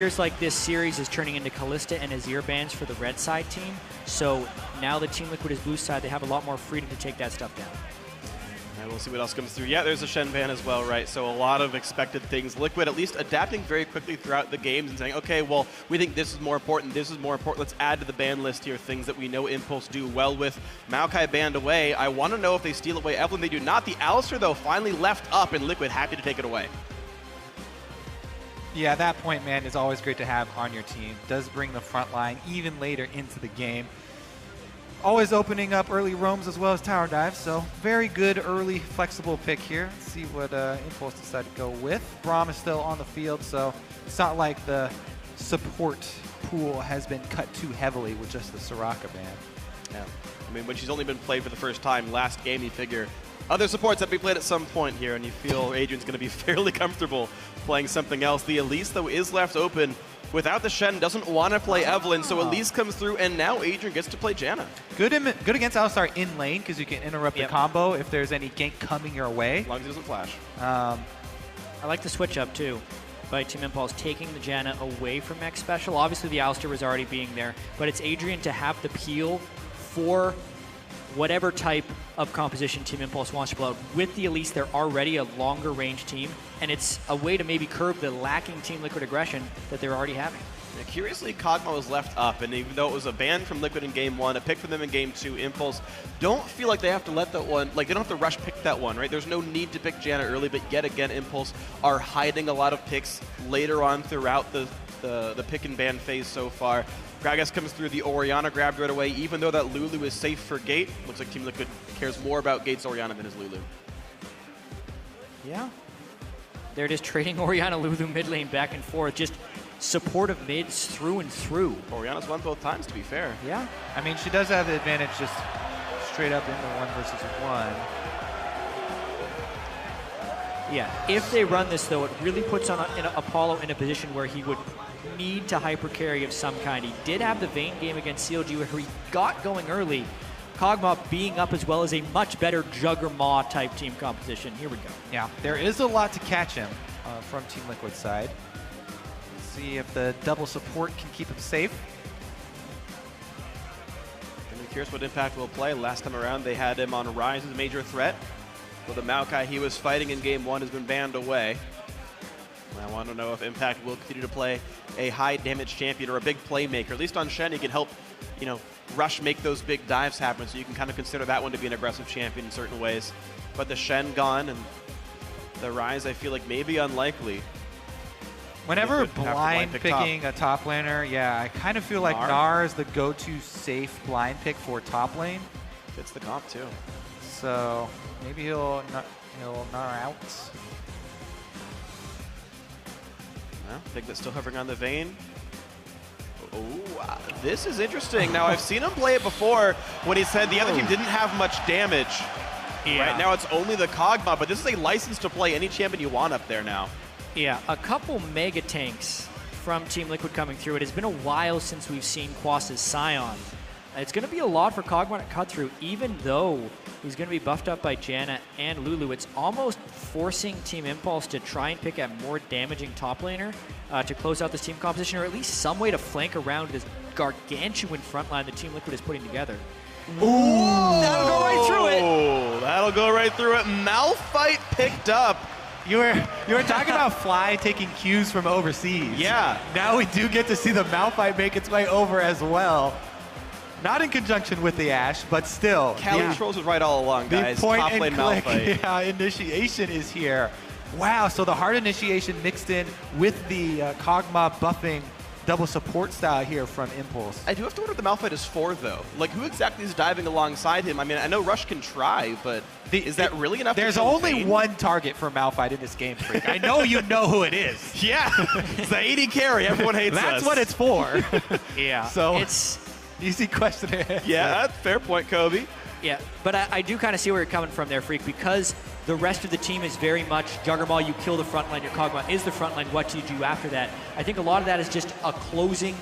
Appears like this series is turning into Kalista and Azir bans for the red side team. So now the Team Liquid is blue side. They have a lot more freedom to take that stuff down. And we'll see what else comes through. Yeah, there's a Shen ban as well, right? So a lot of expected things. Liquid at least adapting very quickly throughout the games and saying, okay, well, we think this is more important, this is more important. Let's add to the ban list here things that we know Impulse do well with. Maokai banned away. I want to know if they steal away Evelynn. They do not. The Alistar, though, finally left up, and Liquid happy to take it away. Yeah, that point man is always great to have on your team. Does bring the front line even later into the game. Always opening up early roams as well as tower dives, so very good early flexible pick here. Let's see what Impulse decided to go with. Braum is still on the field, so it's not like the support pool has been cut too heavily with just the Soraka ban. Yeah, I mean, when she's only been played for the first time, last game you figure other supports have to be played at some point here, and you feel Adrian's going to be fairly comfortable playing something else. The Elise, though, is left open. Without the Shen, doesn't want to play Evelynn, so Elise comes through, and now Adrian gets to play Janna. Good against Alistar in lane, because you can interrupt the combo if there's any gank coming your way. As long as he doesn't flash. I like the switch up, too, by Team Impulse, taking the Janna away from X Special. Obviously, the Alistar was already being there, but it's Adrian to have the peel for whatever type of composition Team Impulse wants to blow out. With the Elise, they're already a longer range team, and it's a way to maybe curb the lacking Team Liquid aggression that they're already having. Yeah, curiously, Kog'Maw was left up, and even though it was a ban from Liquid in Game 1, a pick from them in Game 2, Impulse don't feel like they have to let that one, like they don't have to rush pick that one, right? There's no need to pick Janna early, but yet again, Impulse are hiding a lot of picks later on throughout the pick and ban phase so far. Gragas comes through, the Orianna grabbed right away, even though that Lulu is safe for Gate. Looks like Team Liquid cares more about Gate's Orianna than his Lulu. Yeah. They're just trading Orianna, Lulu mid lane back and forth, just supportive mids through and through. Orianna's won both times, to be fair. Yeah. I mean, she does have the advantage just straight up in the 1 versus 1. Yeah, if they run this, though, it really puts on Apollo in a position where he would need to hyper carry of some kind. He did have the Vayne game against CLG where he got going early. Kog'Maw being up as well as a much better Juggernaut type team composition. Here we go. Yeah, there is a lot to catch him from Team Liquid side. Let's see if the double support can keep him safe. I'm curious what impact will play. Last time around, they had him on Ryze as a major threat. Well, the Maokai he was fighting in Game 1 has been banned away. I want to know if Impact will continue to play a high damage champion or a big playmaker. At least on Shen, he can help, you know, rush make those big dives happen. So you can kind of consider that one to be an aggressive champion in certain ways. But the Shen gone and the Ryze, I feel like maybe unlikely. Whenever blind picking a top laner, yeah, I kind of feel like Gnar is the go-to safe blind pick for top lane. Fits the comp too. So maybe he'll Gnar out. Well, I think that's still hovering on the Vayne. Oh, this is interesting. Now, I've seen him play it before when he said the other team didn't have much damage. Yeah. Right now, it's only the Kog'Maw, but this is a license to play any champion you want up there now. Yeah, a couple mega tanks from Team Liquid coming through. It has been a while since we've seen Quas's Scion. It's going to be a lot for Kog'Maw to cut through, even though he's going to be buffed up by Janna and Lulu. It's almost forcing Team Impulse to try and pick a more damaging top laner to close out this team composition, or at least some way to flank around this gargantuan front line that Team Liquid is putting together. Ooh, that'll go right through it. That'll go right through it. Malphite picked up. You were talking about Fly taking cues from overseas. Yeah. Now we do get to see the Malphite make its way over as well. Not in conjunction with the Ashe, but still. Controls was right all along, guys. The point Top lane and click Malphite. Initiation is here. Wow, so the hard initiation mixed in with the Kog'Maw buffing double support style here from Impulse. I do have to wonder what the Malphite is for, though. Like, who exactly is diving alongside him? I mean, I know Rush can try, but is that really enough? There's only one target for Malphite in this game, Freak. I know you know who it is. Yeah, it's the 80 carry. Everyone hates us. That's what it's for. Yeah. So it's easy question to answer. Yeah, that's fair point, Kobe. Yeah, but I do kind of see where you're coming from there, Freak, because the rest of the team is very much Juggernaut, you kill the front line, your Kog'Maw is the front line, what do you do after that? I think a lot of that is just a closing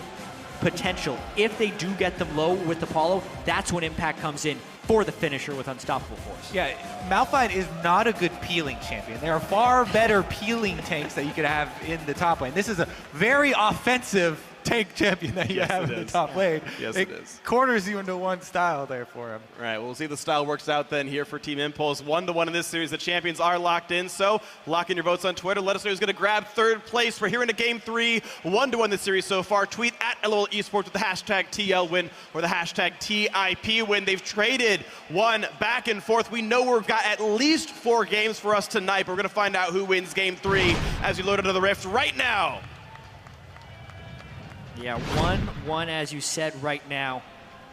potential. If they do get them low with Apollo, that's when Impact comes in for the finisher with Unstoppable Force. Yeah, Malphite is not a good peeling champion. There are far better peeling tanks that you could have in the top lane. This is a very offensive tank champion that you have in the top lane. Yes, it is. Corners you into one style there for him. All right, we'll see if the style works out then here for Team Impulse. 1-1 in this series. The champions are locked in, so lock in your votes on Twitter. Let us know who's going to grab third place. We're here into Game 3. 1-1 this series so far. Tweet at LOL Esports with the hashtag TL win or the hashtag TIP win. They've traded one back and forth. We know we've got at least 4 games for us tonight, but we're going to find out who wins Game 3 as we load into the Rift right now. Yeah, 1-1 as you said right now.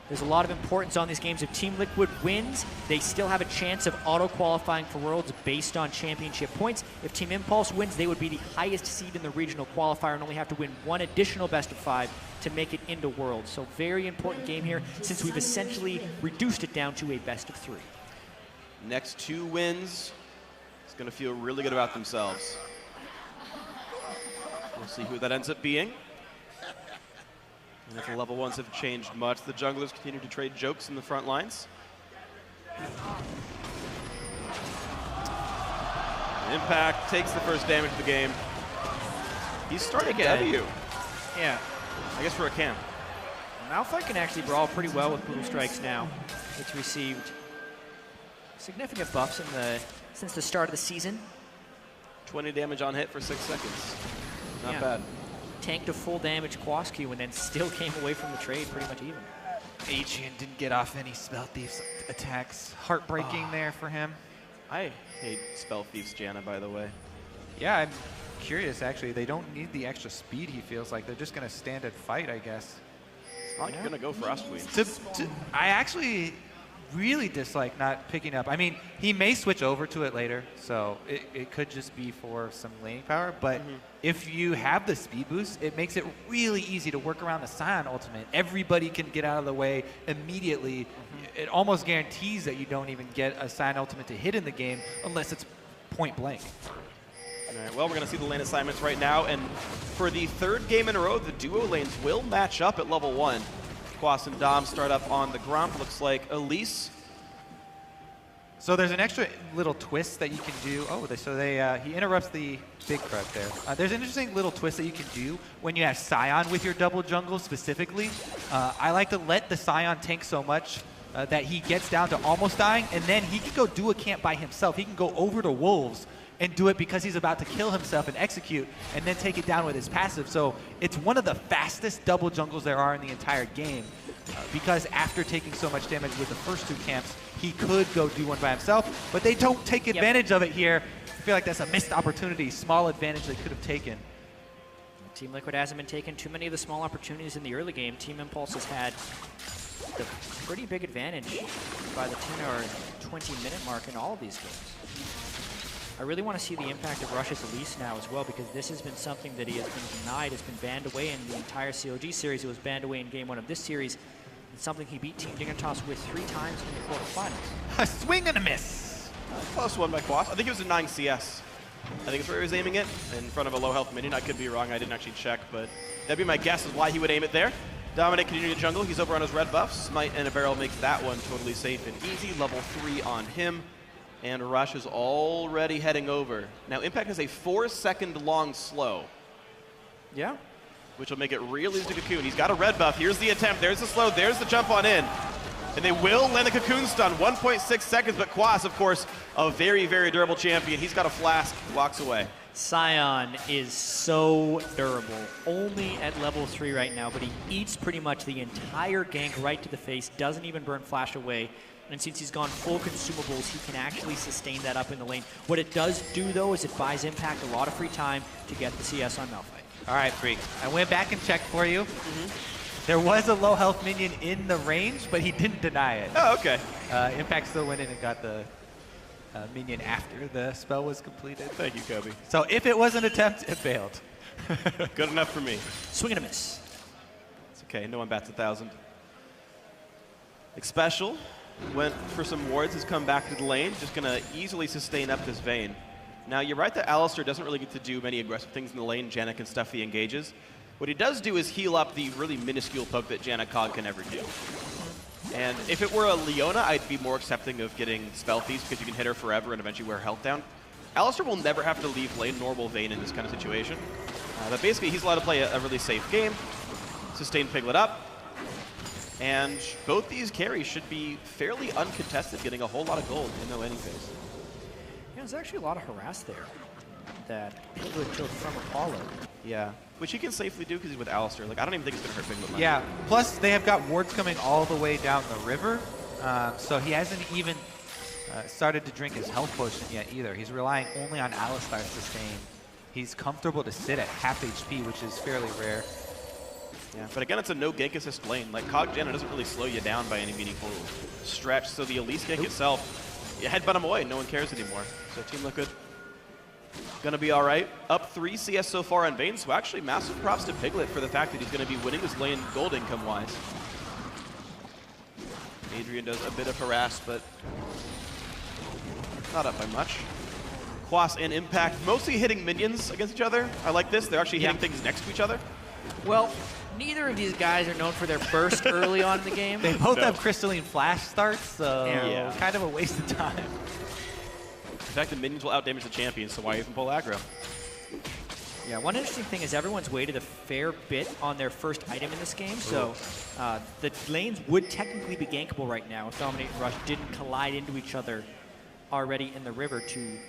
There's a lot of importance on these games. If Team Liquid wins, they still have a chance of auto-qualifying for Worlds based on championship points. If Team Impulse wins, they would be the highest seed in the regional qualifier and only have to win 1 additional best of 5 to make it into Worlds. So very important game here since we've essentially reduced it down to a best of 3. Next 2 wins, it's going to feel really good about themselves. We'll see who that ends up being. And if the level 1s have changed much, the junglers continue to trade jokes in the front lines. Impact takes the first damage of the game. He's starting W. Yeah. I guess for a camp. Malphite can actually brawl pretty well with Brutal Strikes now. It's received significant buffs since the start of the season. 20 damage on hit for 6 seconds. Not Yeah. bad. Tanked a full damage Quas Q and then still came away from the trade pretty much even. Adrian didn't get off any Spell Thieves attacks. Heartbreaking there for him. I hate Spell Thief's Janna, by the way. Yeah, I'm curious, actually. They don't need the extra speed, he feels like. They're just going to stand and fight, I guess. It's not going to go for us, Queen. I actually really dislike not picking up. I mean, he may switch over to it later, so it could just be for some laning power. But if you have the speed boost, it makes it really easy to work around the Scion ultimate. Everybody can get out of the way immediately. It almost guarantees that you don't even get a Scion ultimate to hit in the game unless it's point blank. All right, well, we're going to see the lane assignments right now. And for the 3rd game in a row, the duo lanes will match up at level 1. Quas and Dom start up on the Gromp. Looks like Elise. So there's an extra little twist that you can do. Oh, he interrupts the big crud there. There's an interesting little twist that you can do when you have Scion with your double jungle specifically. I like to let the Scion tank so much that he gets down to almost dying, and then he can go do a camp by himself. He can go over to Wolves and do it because he's about to kill himself and execute, and then take it down with his passive. So it's one of the fastest double jungles there are in the entire game, because after taking so much damage with the first 2 camps, he could go do one by himself, but they don't take advantage of it here. I feel like that's a missed opportunity, small advantage they could have taken. Team Liquid hasn't been taking too many of the small opportunities in the early game. Team Impulse has had the pretty big advantage by the 10 or 20-minute mark in all of these games. I really want to see the impact of Rush's Elise now as well, because this has been something that he has been denied, has been banned away in the entire COG series. It was banned away in Game 1 of this series. It's something he beat Team Dignitas with 3 times in the quarterfinals. A swing and a miss. Close one by Quas. I think it was a 9 CS. I think it's where he was aiming it, in front of a low health minion. I could be wrong, I didn't actually check, but that'd be my guess is why he would aim it there. Dominic continuing to jungle, he's over on his red buff. Smite and a barrel makes that one totally safe and easy. Level 3 on him. And Rush is already heading over. Now Impact has a 4-second long slow. Yeah. Which will make it real easy to Cocoon. He's got a red buff, here's the attempt, there's the slow, there's the jump on in. And they will land the Cocoon stun, 1.6 seconds, but Quas, of course, a very, very durable champion. He's got a flask, walks away. Scion is so durable, only at level 3 right now, but he eats pretty much the entire gank right to the face, doesn't even burn flash away. And since he's gone full consumables, he can actually sustain that up in the lane. What it does do, though, is it buys Impact a lot of free time to get the CS on Malphite. All right, Freak. I went back and checked for you. There was a low health minion in the range, but he didn't deny it. Oh, okay. Impact still went in and got the minion after the spell was completed. Thank you, Kobe. So if it was an attempt, it failed. Good enough for me. Swing and a miss. It's okay, no one bats 1,000. Xpecial went for some wards, has come back to the lane, just going to easily sustain up this Vayne. Now, you're right that Alistair doesn't really get to do many aggressive things in the lane. Janna can stuff the engages. What he does do is heal up the really minuscule poke that Janet Cog can never do. And if it were a Leona, I'd be more accepting of getting Spell Feast because you can hit her forever and eventually wear health down. Alistar will never have to leave lane, nor will Vayne in this kind of situation. But basically, he's allowed to play a really safe game, sustain Piglet up, and both these carries should be fairly uncontested, getting a whole lot of gold in the laning phase. Yeah, there's actually a lot of harass there that Piglet took from Apollo. Yeah, which he can safely do because he's with Alistar. Like, I don't even think it's going to hurt Piglet much. Yeah, plus they have got wards coming all the way down the river, so he hasn't even started to drink his health potion yet either. He's relying only on Alistar's sustain. He's comfortable to sit at half HP, which is fairly rare. Yeah, but again, it's a no gank assist lane. Like, Cog Janna doesn't really slow you down by any meaningful stretch, so the Elise gank itself, you headbutt him away, no one cares anymore. So Team Liquid gonna be all right. Up 3 CS so far on Vayne, so actually massive props to Piglet for the fact that he's gonna be winning this lane gold income-wise. Adrian does a bit of harass, but not up by much. Quas and Impact mostly hitting minions against each other. I like this. They're actually hitting things next to each other. Well, neither of these guys are known for their burst early on in the game. They both have Crystalline Flash starts, so Yeah. kind of a waste of time. In fact, the minions will outdamage the champion, so why even pull aggro? Yeah, one interesting thing is everyone's waited a fair bit on their first item in this game, so the lanes would technically be gankable right now if Dominate and Rush didn't collide into each other already in the river to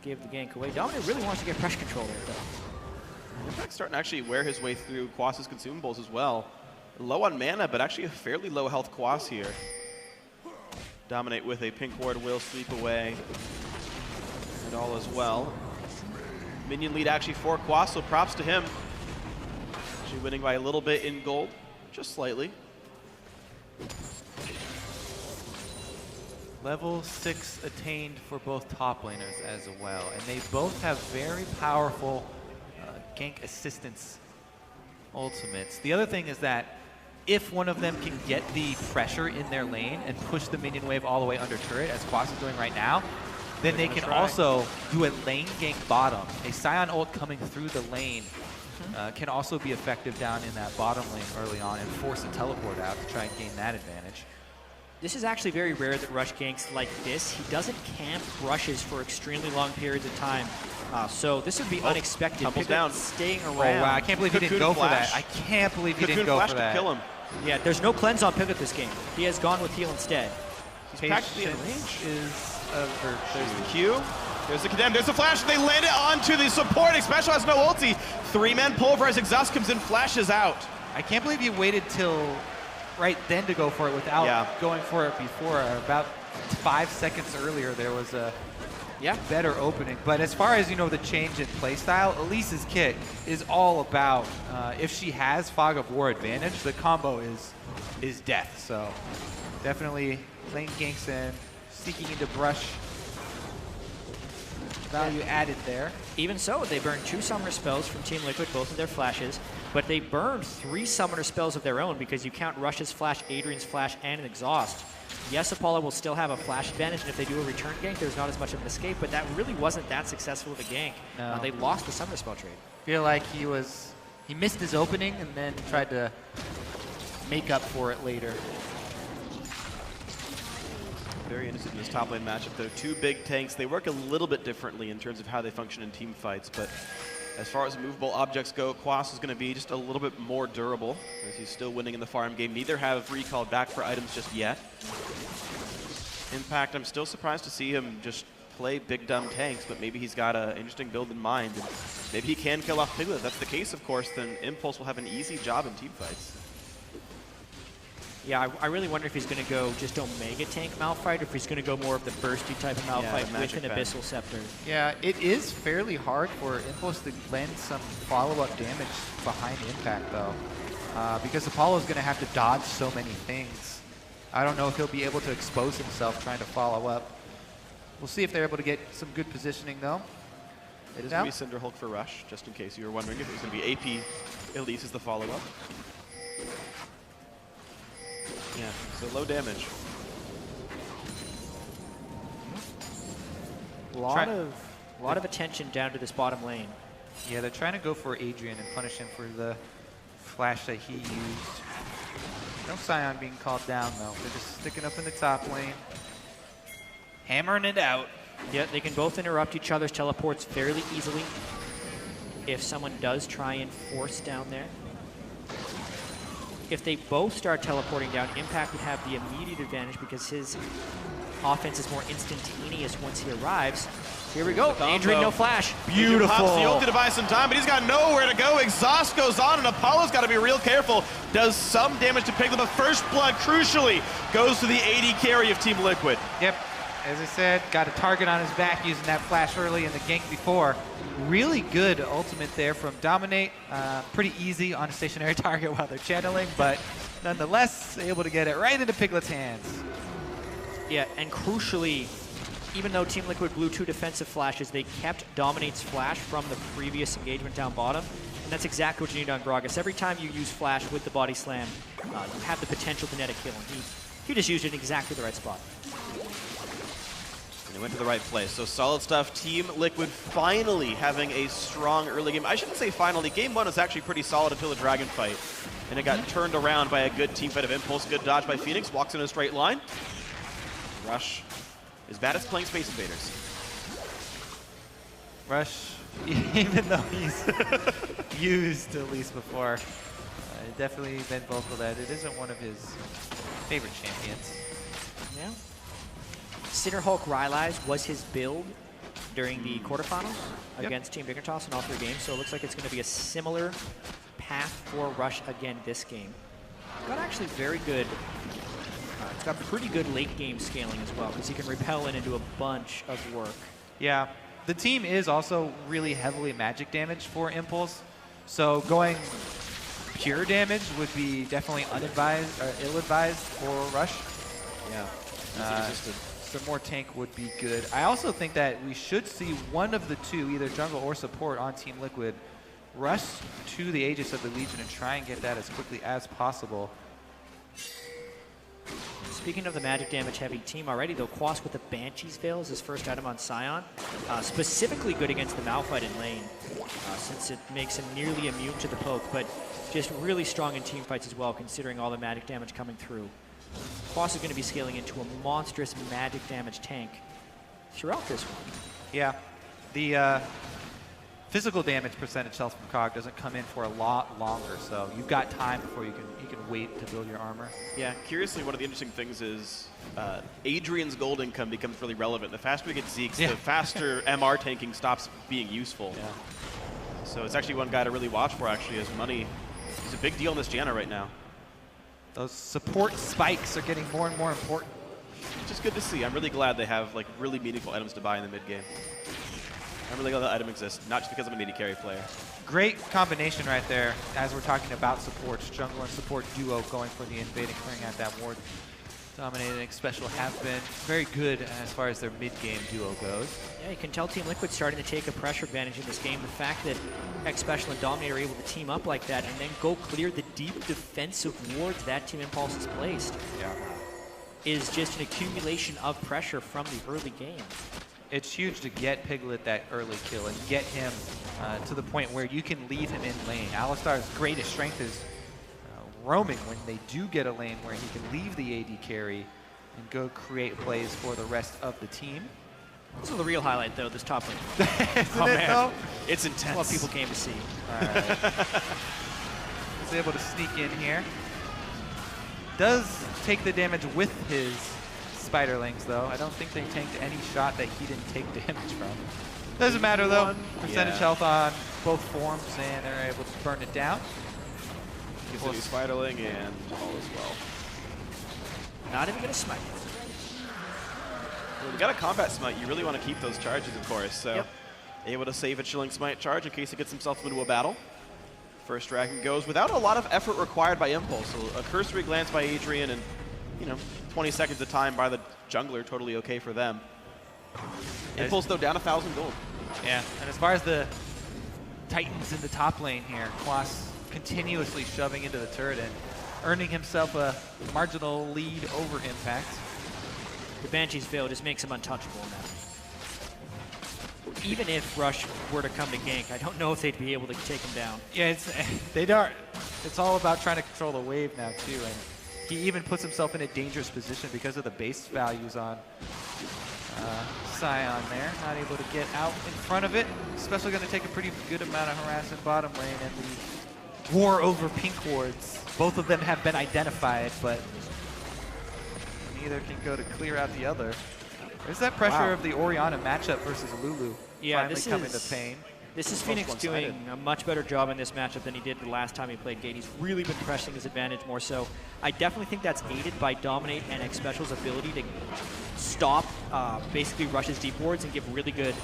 give the gank away. Dominate really wants to get pressure control there, though. Impact's starting to actually wear his way through Quas's consumables as well. Low on mana, but actually a fairly low health Quas here. Dominate with a pink ward will sweep away. And all as well. Minion lead actually for Quas, so props to him. Actually winning by a little bit in gold, just slightly. Level 6 attained for both top laners as well, and they both have very powerful gank assistance ultimates. The other thing is that if one of them can get the pressure in their lane and push the minion wave all the way under turret, as Quas is doing right now, then they can also do a lane gank bottom. A Scion ult coming through the lane can also be effective down in that bottom lane early on and force a teleport out to try and gain that advantage. This is actually very rare that Rush ganks like this. He doesn't camp rushes for extremely long periods of time. So this would be unexpected. Tumbles down. Staying around. Oh, wow. I can't believe he didn't go for that. Flash. I can't believe he didn't go flash for to that. kill him. Yeah, there's no cleanse on Piglet this game. He has gone with heal instead. He's practically in range. Is a virtue. There's the Q. There's the condemn. There's the flash. They land it onto the support. Special has no ulti. 3-man pulverize. Exhaust comes in, flashes out. I can't believe you waited till right then to go for it without going for it before. About 5 seconds earlier, there was a better opening. But as far as, you know, the change in playstyle, Elise's kit is all about, if she has Fog of War advantage, the combo is death. So definitely lane ganks in, sneaking into brush. Value added there. Even so, they burned 2 summoner spells from Team Liquid, both of their flashes, but they burned 3 summoner spells of their own because you count Rush's flash, Adrian's flash, and an exhaust. Yes, Apollo will still have a flash advantage, and if they do a return gank, there's not as much of an escape, but that really wasn't that successful of a gank. No. They lost the summoner spell trade. Feel like he missed his opening and then tried to make up for it later. Very interested in this top lane matchup, though. 2 big tanks. They work a little bit differently in terms of how they function in team fights, but as far as movable objects go, Quas is going to be just a little bit more durable, as he's still winning in the farm game. Neither have recalled back for items just yet. Impact, I'm still surprised to see him just play big dumb tanks, but maybe he's got an interesting build in mind, and maybe he can kill off Piglet. If that's the case, of course, then Impulse will have an easy job in team fights. Yeah, I really wonder if he's going to go just Omega tank Malphite, or if he's going to go more of the bursty type of Malphite with an Abyssal Scepter. Yeah, it is fairly hard for Impulse to lend some follow-up damage behind Impact, though, because Apollo's going to have to dodge so many things. I don't know if he'll be able to expose himself trying to follow up. We'll see if they're able to get some good positioning, though. It is going to be Cinder Hulk for Rush, just in case you were wondering if it was going to be AP Elise as the follow-up. Yeah, so low damage. A lot of attention down to this bottom lane. Yeah, they're trying to go for Adrian and punish him for the flash that he used. No Scion being called down, though. They're just sticking up in the top lane. Hammering it out. Yeah, they can both interrupt each other's teleports fairly easily if someone does try and force down there. If they both start teleporting down, Impact would have the immediate advantage because his offense is more instantaneous once he arrives. Here we go. Adrian, no flash. Beautiful. Pops the ulti to buy some time, but he's got nowhere to go. Exhaust goes on, and Apollo's got to be real careful. Does some damage to Piglet, but first blood, crucially, goes to the AD carry of Team Liquid. Yep. As I said, got a target on his back using that flash early in the gank before. Really good ultimate there from Dominate. Pretty easy on a stationary target while they're channeling, but nonetheless, able to get it right into Piglet's hands. Yeah, and crucially, even though Team Liquid blew 2 defensive flashes, they kept Dominate's flash from the previous engagement down bottom. And that's exactly what you need on Gragas. Every time you use flash with the body slam, you have the potential to net a kill. And he just used it in exactly the right spot. And he went to the right place. So solid stuff. Team Liquid finally having a strong early game. I shouldn't say finally. Game 1 was actually pretty solid until the Dragon fight. And it got turned around by a good team fight of Impulse. Good dodge by Phoenix. Walks in a straight line. Rush is bad as playing Space Invaders. Rush, even though he's used at least before, definitely been vocal that it isn't one of his favorite champions. Yeah. Sinner Hulk Rylai's was his build during the quarterfinals against Team Dignitas in all 3 games, so it looks like it's going to be a similar path for Rush again this game. Got actually very good. It's got pretty good late game scaling as well because he can repel in into a bunch of work. Yeah, the team is also really heavily magic damage for Impulse, so going pure damage would be definitely unadvised or ill-advised for Rush. Yeah, some more tank would be good. I also think that we should see one of the two, either jungle or support on Team Liquid, rush to the Aegis of the Legion and try and get that as quickly as possible. Speaking of the magic damage heavy team already, though, Quas with the Banshee's Veil is his first item on Scion. Specifically good against the Malphite in lane, since it makes him nearly immune to the poke, but just really strong in team fights as well, considering all the magic damage coming through. Quas is going to be scaling into a monstrous magic damage tank throughout this one. Yeah, the physical damage percentage health from Cog doesn't come in for a lot longer, so you've got time before you can wait to build your armor. Yeah, curiously, one of the interesting things is Adrian's gold income becomes really relevant. The faster we get Zeke's, the faster MR tanking stops being useful. Yeah. So it's actually one guy to really watch for, actually, as money is a big deal in this Janna right now. Those support spikes are getting more and more important. Which is good to see. I'm really glad they have like really meaningful items to buy in the mid game. I'm really glad that item exists, not just because I'm an AD carry player. Great combination right there as we're talking about supports. Jungle and support duo going for the invade and clearing out that ward. Dominating special have been very good as far as their mid-game duo goes. Yeah, you can tell Team Liquid starting to take a pressure advantage in this game. The fact that X Special and Dominator are able to team up like that and then go clear the deep defensive wards that Team Impulse has placed is just an accumulation of pressure from the early game. It's huge to get Piglet that early kill and get him to the point where you can leave him in lane. Alistar's greatest strength is roaming when they do get a lane where he can leave the AD carry and go create plays for the rest of the team. This is the real highlight, though, this top lane. Isn't it, though? It's intense. That's what people came to see. All right. He's able to sneak in here. Does take the damage with his Spiderlings, though. I don't think they tanked any shot that he didn't take damage from. Doesn't matter, though. Percentage health on both forms, and they're able to burn it down. Gives a new Spiderling, and all is well. Not even going to smite. When you got a combat smite, you really want to keep those charges, of course. So able to save a chilling smite charge in case he gets himself into a battle. First dragon goes without a lot of effort required by Impulse. So a cursory glance by Adrian and, 20 seconds of time by the jungler, totally okay for them. Impulse, though, down 1,000 gold. Yeah, and as far as the Titans in the top lane here, Quas continuously shoving into the turret and earning himself a marginal lead over Impact. The Banshee's Veil just makes him untouchable now. Even if Rush were to come to gank, I don't know if they'd be able to take him down. Yeah, it's all about trying to control the wave now too, and he even puts himself in a dangerous position because of the base values on Scion there. Not able to get out in front of it, especially going to take a pretty good amount of harassment bottom lane, and the war over pink wards. Both of them have been identified, but neither can go to clear out the other. There's that pressure of the Orianna matchup versus Lulu. Yeah, finally coming to pain. This is Phoenix doing a much better job in this matchup than he did the last time he played Gate. He's really been pressing his advantage more so. I definitely think that's aided by Dominate and X Special's ability to stop basically Rush's deep wards and give really good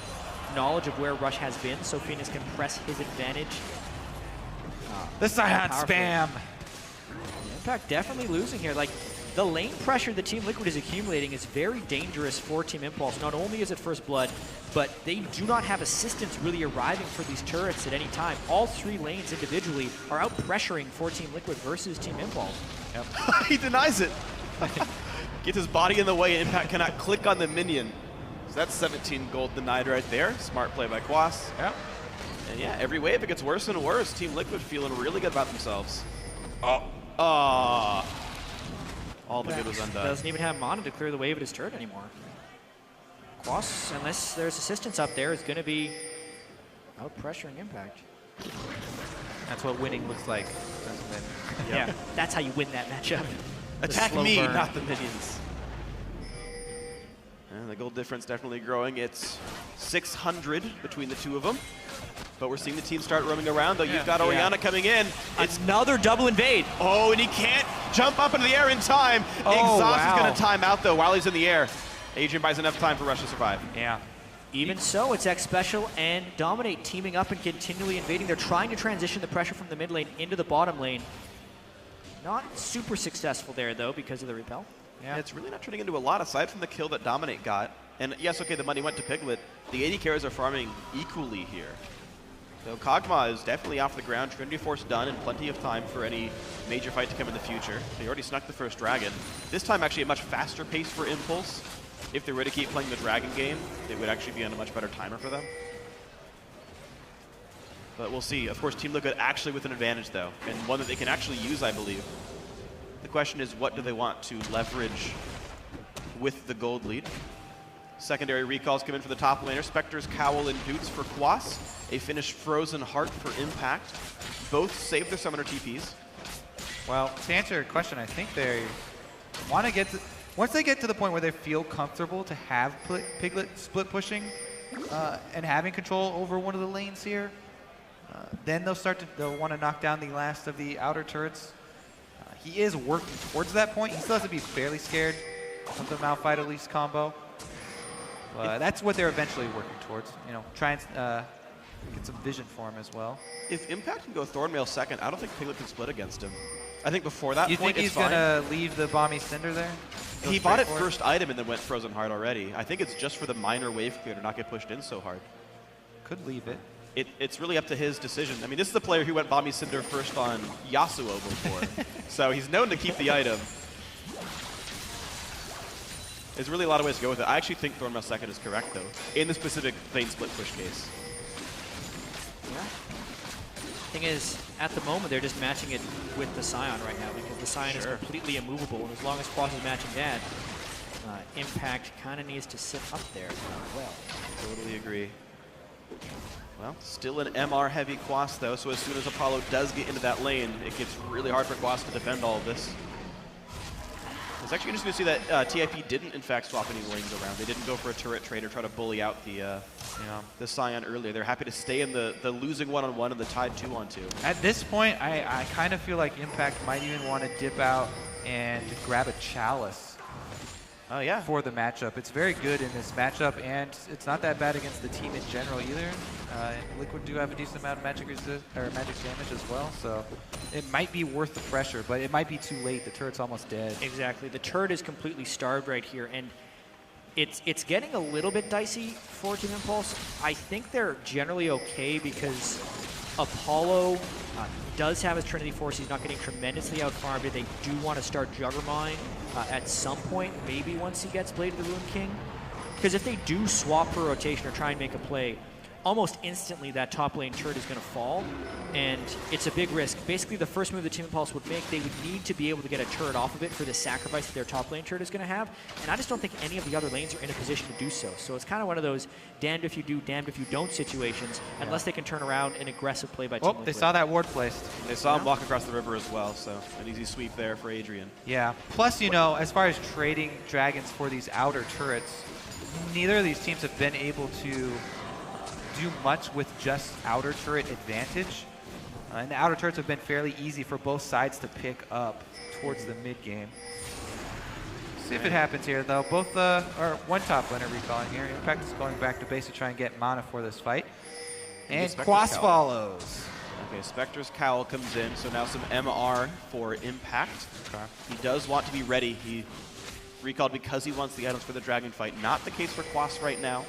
knowledge of where Rush has been, so Phoenix can press his advantage. The Scion spam! Impact definitely losing here. Like, the lane pressure that Team Liquid is accumulating is very dangerous for Team Impulse. Not only is it first blood, but they do not have assistance really arriving for these turrets at any time. All three lanes individually are out pressuring for Team Liquid versus Team Impulse. Yep. He denies it. Gets his body in the way, and Impact cannot click on the minion. So that's 17 gold denied right there. Smart play by Quas. Yep. And yeah, every wave it gets worse and worse. Team Liquid feeling really good about themselves. All the good was undone. Doesn't even have mana to clear the wave at his turret anymore. Quas, unless there's assistance up there, is going to be out pressuring Impact. That's what winning looks like. Yeah, that's how you win that matchup. Attack me, not the minions. And the gold difference definitely growing. It's 600 between the two of them. But we're seeing the team start roaming around, though. You've got Orianna coming in. It's another double invade. Oh, and he can't jump up into the air in time. Exhaust is going to time out, though, while he's in the air. Adrian buys enough time for Rush to survive. Yeah. Even so, it's X Special and Dominate teaming up and continually invading. They're trying to transition the pressure from the mid lane into the bottom lane. Not super successful there, though, because of the repel. Yeah, it's really not turning into a lot, aside from the kill that Dominate got. And yes, okay, the money went to Piglet. The AD carries are farming equally here. So Kog'Maw is definitely off the ground. Trinity Force done, and plenty of time for any major fight to come in the future. They already snuck the first dragon. This time, actually, a much faster pace for Impulse. If they were to keep playing the dragon game, it would actually be on a much better timer for them. But we'll see. Of course, Team Liquid actually with an advantage, though, and one that they can actually use, I believe. The question is, what do they want to leverage with the gold lead? Secondary recalls come in for the top laner. Spectre's Cowl and Doots for Quas. A finished Frozen Heart for Impact. Both save their summoner TPs. Well, to answer your question, I think they want to get to... Once they get to the point where they feel comfortable to have Piglet split pushing and having control over one of the lanes here, then they'll want to knock down the last of the outer turrets. He is working towards that point. He still has to be fairly scared of the Malphite Elise combo. That's what they're eventually working towards. You know, try and get some vision for him as well. If Impact can go Thornmail second, I don't think Piglet can split against him. I think before that you point, think he's going to leave the Bomby Cinder there? He bought it first item and then went Frozen Heart already. I think it's just for the minor wave clear to not get pushed in so hard. Could leave it. It's really up to his decision. I mean, this is the player who went Bomby Cinder first on Yasuo before. So he's known to keep the item. There's really a lot of ways to go with it. I actually think Thornmail second is correct, though, in the specific lane split push case. Yeah. Thing is, at the moment, they're just matching it with the Scion right now because the Scion is completely immovable, and as long as Quas is matching that, Impact kind of needs to sit up there as well. Totally agree. Well, still an MR-heavy Quas, though, so as soon as Apollo does get into that lane, it gets really hard for Quas to defend all of this. It's actually interesting to see that TIP didn't, in fact, swap any lanes around. They didn't go for a turret trade or try to bully out the Scion earlier. They're happy to stay in the losing one-on-one and the tied 2-on-2. At this point, I kind of feel like Impact might even want to dip out and grab a Chalice. Oh, yeah. For the matchup. It's very good in this matchup, and it's not that bad against the team in general either. Liquid do have a decent amount of magic damage as well, so it might be worth the pressure, but it might be too late. The turret's almost dead. Exactly. The turret is completely starved right here, and it's getting a little bit dicey for Team Impulse. I think they're generally okay because Apollo does have his Trinity Force. He's not getting tremendously out-farmed. They do want to start Juggermine at some point, maybe once he gets Blade of the Ruined King. Because if they do swap for rotation or try and make a play, almost instantly that top lane turret is going to fall, and it's a big risk. Basically, the first move the Team Impulse would make, they would need to be able to get a turret off of it for the sacrifice that their top lane turret is going to have, and I just don't think any of the other lanes are in a position to do so. So it's kind of one of those damned if you do, damned if you don't situations, unless they can turn around an aggressive play by Team Liquid. They saw that ward placed. They saw him walk across the river as well, so an easy sweep there for Adrian. Yeah. Plus, you know, as far as trading dragons for these outer turrets, neither of these teams have been able to do much with just outer turret advantage. And the outer turrets have been fairly easy for both sides to pick up towards the mid game. See if it happens here, though. Both or one top laner recalling here. Impact is going back to base to try and get mana for this fight. And Quas follows. Okay, Spectre's Cowl comes in, so now some MR for Impact. Okay. He does want to be ready. He recalled because he wants the items for the dragon fight. Not the case for Quas right now.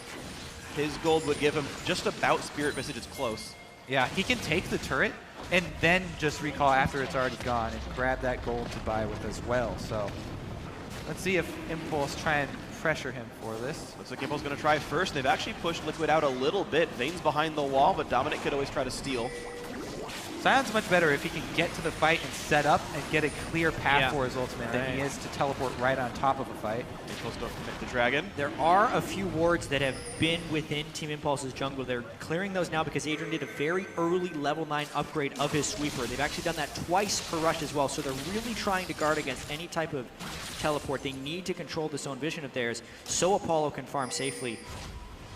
His gold would give him just about Spirit Visage. It's close. Yeah, he can take the turret and then just recall after it's already gone and grab that gold to buy with as well. So let's see if Impulse try and pressure him for this. Looks like Impulse going to try first. They've actually pushed Liquid out a little bit. Vayne's behind the wall, but Dominic could always try to steal. Sion's much better if he can get to the fight and set up and get a clear path for his ultimate than he is to teleport right on top of a fight. Impulse don't commit the dragon. There are a few wards that have been within Team Impulse's jungle. They're clearing those now because Adrian did a very early level 9 upgrade of his sweeper. They've actually done that twice per rush as well, so they're really trying to guard against any type of teleport. They need to control this own vision of theirs so Apollo can farm safely.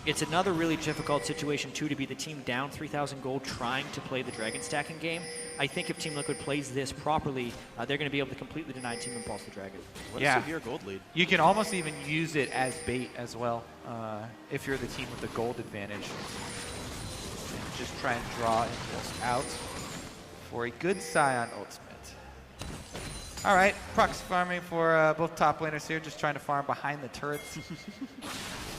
It's another really difficult situation, too, to be the team down 3,000 gold trying to play the dragon stacking game. I think if Team Liquid plays this properly, they're going to be able to completely deny Team Impulse the dragon. What a severe gold lead. You can almost even use it as bait as well if you're the team with the gold advantage. And just try and draw Impulse out for a good Sion ultimate. All right, Prox farming for both top laners here, just trying to farm behind the turrets.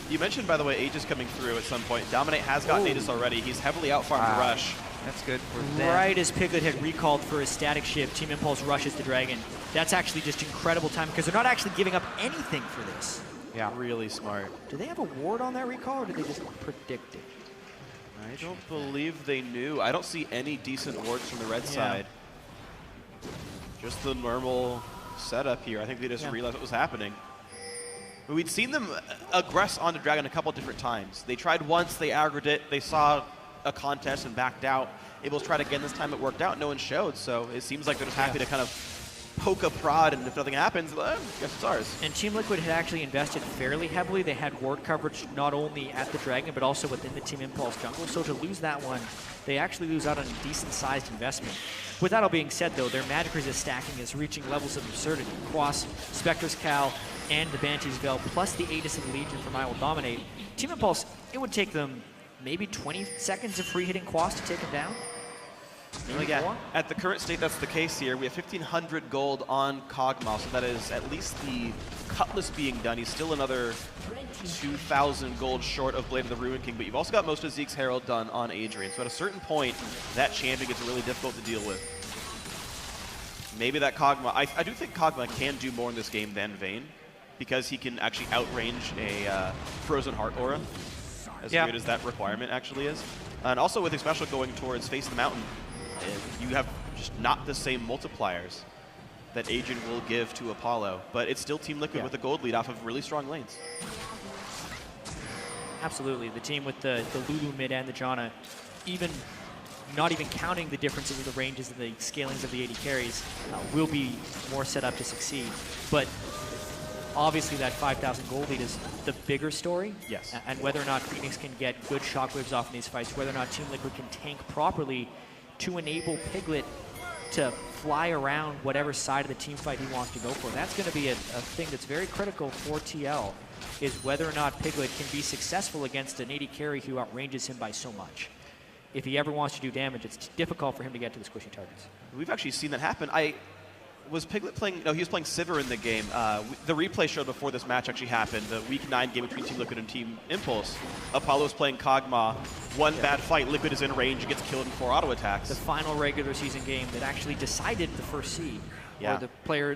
You mentioned, by the way, Aegis coming through at some point. Dominate has gotten Aegis already. He's heavily out-farmed the rush. That's good for them. Right as Piglet had recalled for his static shift, Team Impulse rushes the dragon. That's actually just incredible time because they're not actually giving up anything for this. Yeah. Really smart. Do they have a ward on that recall or did they just predict it? I don't believe they knew. I don't see any decent wards from the red side. Just the normal setup here. I think they just realized what was happening. We'd seen them aggress onto Dragon a couple different times. They tried once, they aggroed it, they saw a contest and backed out. Able to try it again this time, it worked out, no one showed, so it seems like they're just happy to kind of poke a prod, and if nothing happens, well, I guess it's ours. And Team Liquid had actually invested fairly heavily. They had ward coverage not only at the Dragon, but also within the Team Impulse jungle, so to lose that one, they actually lose out on a decent-sized investment. With that all being said, though, their magic resist stacking is reaching levels of absurdity. Quas, Spectre's Cal, and the Banshee's Veil, plus the Aegis and Legion from I Will Dominate. Team Impulse, it would take them maybe 20 seconds of free hitting Quas to take him down. Well, yeah, at the current state, that's the case here. We have 1,500 gold on Kog'Maw, so that is at least the Cutlass being done. He's still another 2,000 gold short of Blade of the Ruin King, but you've also got most of Zeke's Herald done on Adrian. So at a certain point, that champion gets really difficult to deal with. Maybe that Kog'Maw, I do think Kog'Maw can do more in this game than Vayne, because he can actually outrange a Frozen Heart Aura, as weird as that requirement actually is. And also with his special going towards Face the Mountain, you have just not the same multipliers that Adrian will give to Apollo, but it's still Team Liquid with a gold lead off of really strong lanes. Absolutely, the team with the Lulu mid and the Janna, not even counting the differences of the ranges and the scalings of the AD carries, will be more set up to succeed. But obviously that 5,000 gold lead is the bigger story. Yes. And whether or not Phoenix can get good shockwaves off in these fights, whether or not Team Liquid can tank properly to enable Piglet to fly around whatever side of the team fight he wants to go for. That's going to be a thing that's very critical for TL, is whether or not Piglet can be successful against an AD carry who outranges him by so much. If he ever wants to do damage, it's difficult for him to get to the squishy targets. We've actually seen that happen. Was Piglet playing? No, he was playing Sivir in the game. The replay showed before this match actually happened, the Week 9 game between Team Liquid and Team Impulse. Apollo was playing Kog'Maw. One bad fight, Liquid is in range, gets killed in 4 auto attacks. The final regular season game that actually decided the first seed, or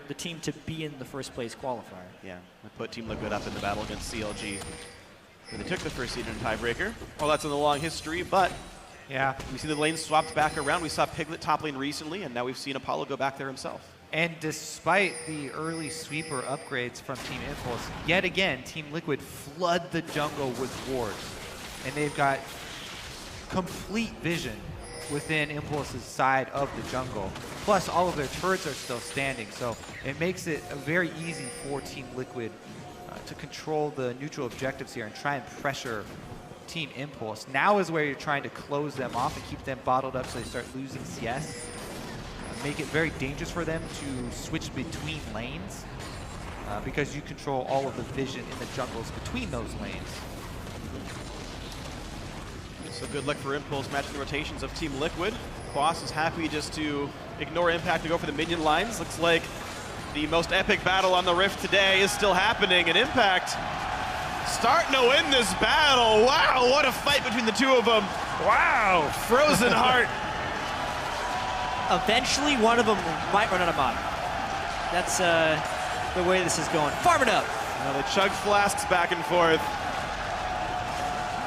the team to be in the first place qualifier. Yeah, I put Team Liquid up in the battle against CLG. They took the first seed in a tiebreaker. Well, that's in the long history, but Yeah. we see the lanes swapped back around. We saw Piglet top lane recently, and now we've seen Apollo go back there himself. And despite the early sweeper upgrades from Team Impulse, yet again, Team Liquid flood the jungle with wards. And they've got complete vision within Impulse's side of the jungle. Plus, all of their turrets are still standing, so it makes it very easy for Team Liquid to control the neutral objectives here and try and pressure Team Impulse. Now is where you're trying to close them off and keep them bottled up so they start losing CS. Make it very dangerous for them to switch between lanes because you control all of the vision in the jungles between those lanes. So good luck for Impulse matching the rotations of Team Liquid. Boss is happy just to ignore Impact to go for the minion lines. Looks like the most epic battle on the Rift today is still happening, and Impact starting to win this battle. Wow, what a fight between the two of them. Wow, Frozen Heart. Eventually, one of them might run out of mana. That's the way this is going. Farm it up. Now they chug flasks back and forth.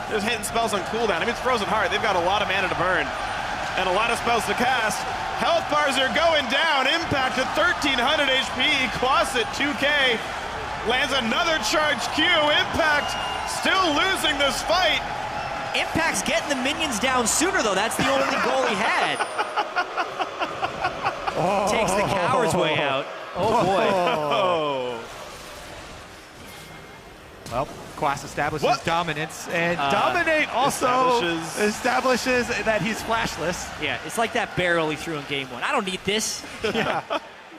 There's hitting spells on cooldown. I mean, it's Frozen Heart. They've got a lot of mana to burn and a lot of spells to cast. Health bars are going down. Impact at 1,300 HP. Quas at 2K. Lands another charge Q. Impact still losing this fight. Impact's getting the minions down sooner, though. That's the only goal he had. Takes the coward's way out. Oh, boy. Oh. Well, Quas establishes dominance, and Dominate also establishes that he's flashless. Yeah, it's like that barrel he threw in game one. I don't need this. Yeah.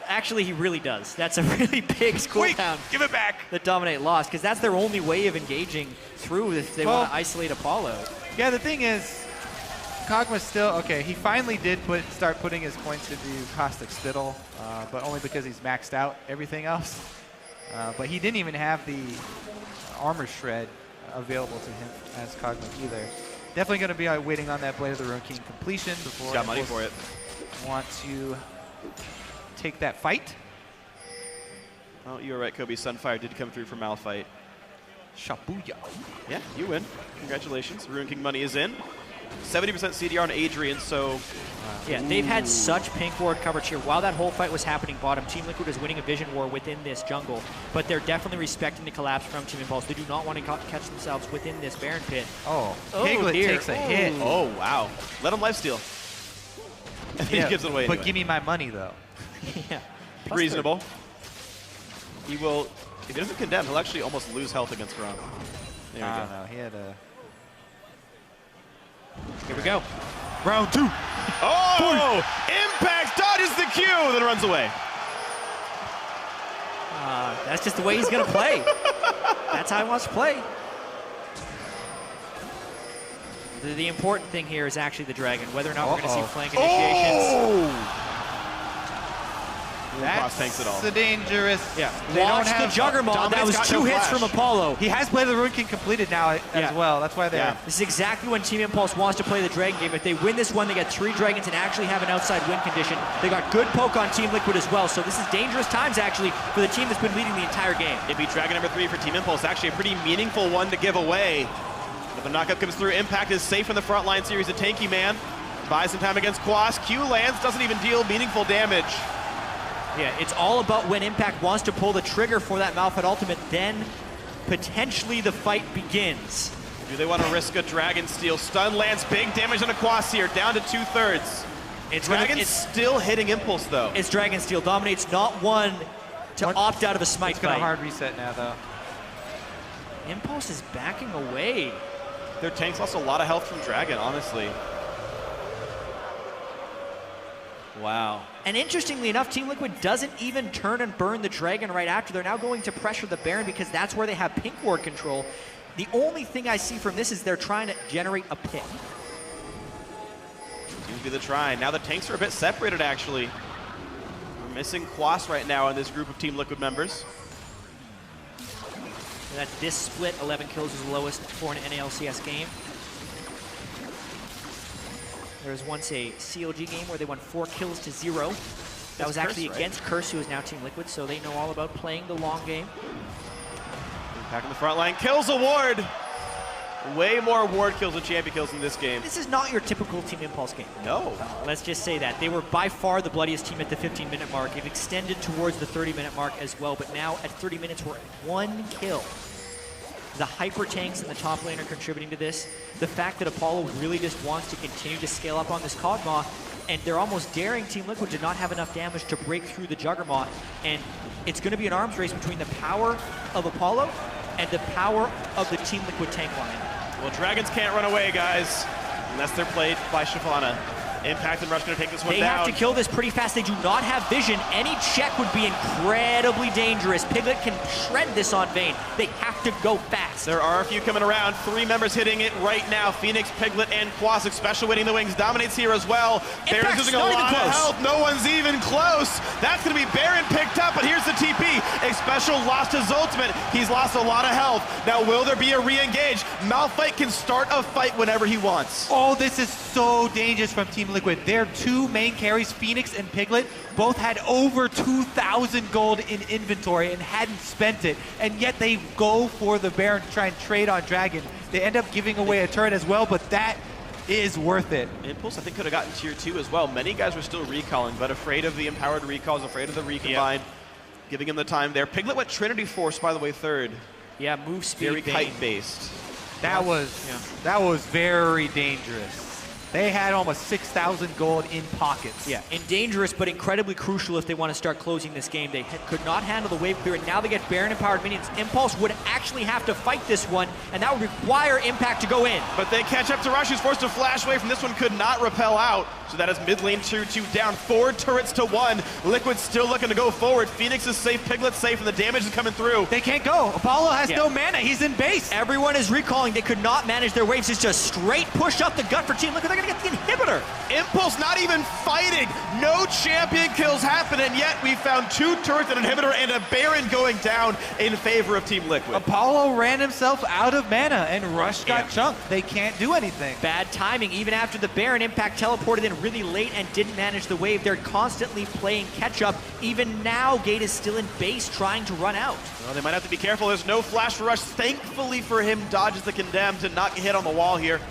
Actually, he really does. That's a really big cooldown. Give it back. That Dominate lost, because that's their only way of engaging through if they want to isolate Apollo. Yeah, the thing is, Kog'Maw's still, okay, he finally did start putting his points into Caustic Spittle, but only because he's maxed out everything else. But he didn't even have the Armor Shred available to him as Kog'Maw either. Definitely going to be waiting on that Blade of the Ruin King completion before got money for it. Want to take that fight. Oh, you were right, Kobe. Sunfire did come through for Malphite. Shabuya. Yeah, you win. Congratulations. Ruin King money is in. 70% CDR on Adrian, so... Yeah, they've had such pink ward coverage here. While that whole fight was happening bottom, Team Liquid is winning a vision war within this jungle, but they're definitely respecting the collapse from Team Impulse. They do not want to catch themselves within this Baron pit. Oh, Piglet takes a hit. Oh, wow. Let him lifesteal. And then he gives it away But anyway. give me my money, though. Yeah. Reasonable. He will... If he doesn't condemn, he'll actually almost lose health against Grom. There we go. No, he had a... Here we go. Round two. Oh! Impact dodges the Q, then runs away. That's just the way he's going to play. That's how he wants to play. The important thing here is actually the dragon, whether or not we're going to see flank initiations. Tanks it all. That's dangerous. Yeah. They Watch don't have the Juggernaut. That was got 2 no hits flash. from Apollo. He has Blade of the Ruin King completed now as well. That's why they're... Yeah. This is exactly when Team Impulse wants to play the Dragon game. If they win this one, they get 3 dragons and actually have an outside win condition. They got good poke on Team Liquid as well, so this is dangerous times actually for the team that's been leading the entire game. It'd be Dragon number 3 for Team Impulse. Actually a pretty meaningful one to give away. But the knockup comes through. Impact is safe in the frontline series. A tanky man buys some time against Quas. Q lands, doesn't even deal meaningful damage. Yeah, it's all about when Impact wants to pull the trigger for that Malphite ultimate, then potentially the fight begins. Do they want to risk a Dragon Steel? Stun lands, big damage on a Quas here, down to 2/3. Dragon's still hitting Impulse though. It's Dragon Steel. Dominate's not one to opt out of a smite It's going fight. to hard reset now, though. Impulse is backing away. Their tanks lost a lot of health from Dragon, honestly. Wow. And interestingly enough, Team Liquid doesn't even turn and burn the Dragon right after. They're now going to pressure the Baron because that's where they have pink ward control. The only thing I see from this is they're trying to generate a pick. Seems to be the try. Now the tanks are a bit separated, actually. We're missing Quas right now in this group of Team Liquid members. And that this split, 11 kills is the lowest for an NALCS game. There was once a CLG game where they won 4 kills to 0. That was actually against Curse, who is now Team Liquid, so they know all about playing the long game. Back in the front line, kills a ward. Way more ward kills and champion kills in this game. This is not your typical Team Impulse game. No. Let's just say that. They were by far the bloodiest team at the 15-minute mark. It extended towards the 30-minute mark as well, but now at 30 minutes, we're at 1 kill. The hyper tanks in the top lane are contributing to this. The fact that Apollo really just wants to continue to scale up on this Kog'Maw, and they're almost daring Team Liquid to not have enough damage to break through the Juggernaut, and it's going to be an arms race between the power of Apollo and the power of the Team Liquid tank line. Well, Dragons can't run away, guys, unless they're played by Shyvana. Impact and Rush going to take this one down. They have to kill this pretty fast. They do not have vision. Any check would be incredibly dangerous. Piglet can shred this on Vayne. They have to go fast. There are a few coming around. 3 members hitting it right now. Phoenix, Piglet, and Quasik. Special winning the wings. Dominates here as well. Baron's losing a lot of health. No one's even close. That's going to be Baron picked up, but here's the TP. Special lost his ultimate. He's lost a lot of health. Now, will there be a re-engage? Malphite can start a fight whenever he wants. Oh, this is so dangerous from Team Liquid. Their 2 main carries, Phoenix and Piglet, both had over 2,000 gold in inventory and hadn't spent it, and yet they go for the Baron to try and trade on Dragon. They end up giving away a turret as well, but that is worth it. Impulse, I think, could have gotten tier 2 as well. Many guys were still recalling, but afraid of the empowered recalls, afraid of the recombine, giving him the time there. Piglet went Trinity Force, by the way, 3rd. Yeah, move speed. Very kite-based. That was very dangerous. They had almost 6,000 gold in pockets. Yeah, and dangerous, but incredibly crucial if they want to start closing this game. They could not handle the wave clear, and now they get Baron-empowered minions. Impulse would actually have to fight this one, and that would require Impact to go in. But they catch up to Rush, who's forced to flash away from this one, could not repel out. So that is mid lane tier 2 down, 4 turrets to 1. Liquid still looking to go forward. Phoenix is safe, Piglet's safe, and the damage is coming through. They can't go. Apollo has no mana. He's in base. Everyone is recalling. They could not manage their waves. It's just straight push up the gut for Team Liquid. They're going to get the inhibitor. Impulse not even fighting. No champion kills happen, and yet we found 2 turrets, an inhibitor, and a Baron going down in favor of Team Liquid. Apollo ran himself out of mana, and Rush got chunked. They can't do anything. Bad timing. Even after the Baron, Impact teleported in really late and didn't manage the wave. They're constantly playing catch-up. Even now, Gate is still in base trying to run out. Well, they might have to be careful. There's no flash for Rush. Thankfully for him, dodges the condemn to not get hit on the wall here.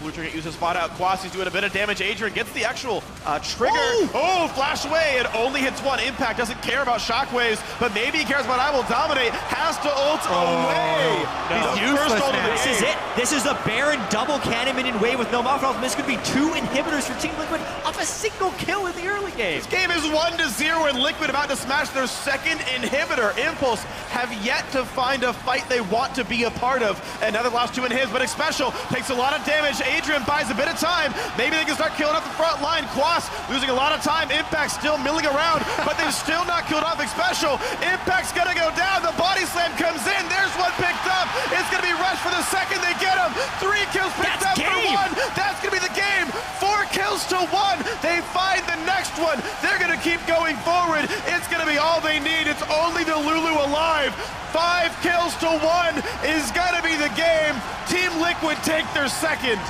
Blue Trigger uses spot out. Quasi's doing a bit of damage. Adrian gets the actual trigger. Oh, flash away. It only hits 1. Impact doesn't care about shockwaves, but maybe he cares about I will dominate. Has to ult away. He's The first useless ult of the now. This is game. it. This is the Baron double cannon minion wave with no Malphite. This could be 2 inhibitors for Team Liquid off a single kill in the early game. This game is 1-0 and Liquid about to smash their 2nd inhibitor. Impulse have yet to find a fight they want to be a part of. Another last 2 in his, but Special takes a lot of damage. Adrian buys a bit of time. Maybe they can start killing off the front line. Quas losing a lot of time. Impact still milling around, but they've still not killed off Special. Impact's gonna go down. The body slam comes in. There's one picked up. It's gonna be Rush for the 2nd. They get him. 3 kills picked up for 1. That's gonna be the game. 4 kills to 1. They find the next one. They're gonna keep going forward. It's gonna be all they need. It's only the Lulu alive. 5 kills to 1 is gonna be the game. Team Liquid take their 2nd.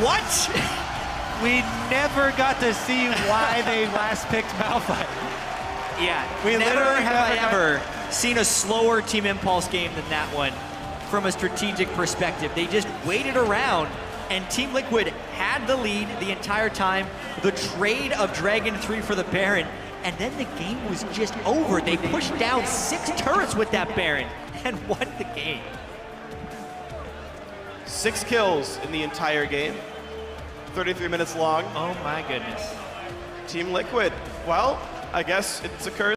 What? We never got to see why they last picked Malphite. Yeah, We never literally have I never ever seen a slower Team Impulse game than that one from a strategic perspective. They just waited around, and Team Liquid had the lead the entire time. The trade of Dragon 3 for the Baron, and then the game was just over. They pushed down 6 turrets with that Baron and won the game. 6 kills in the entire game. 33 minutes long. Oh my goodness. Team Liquid, well, I guess it's occurred.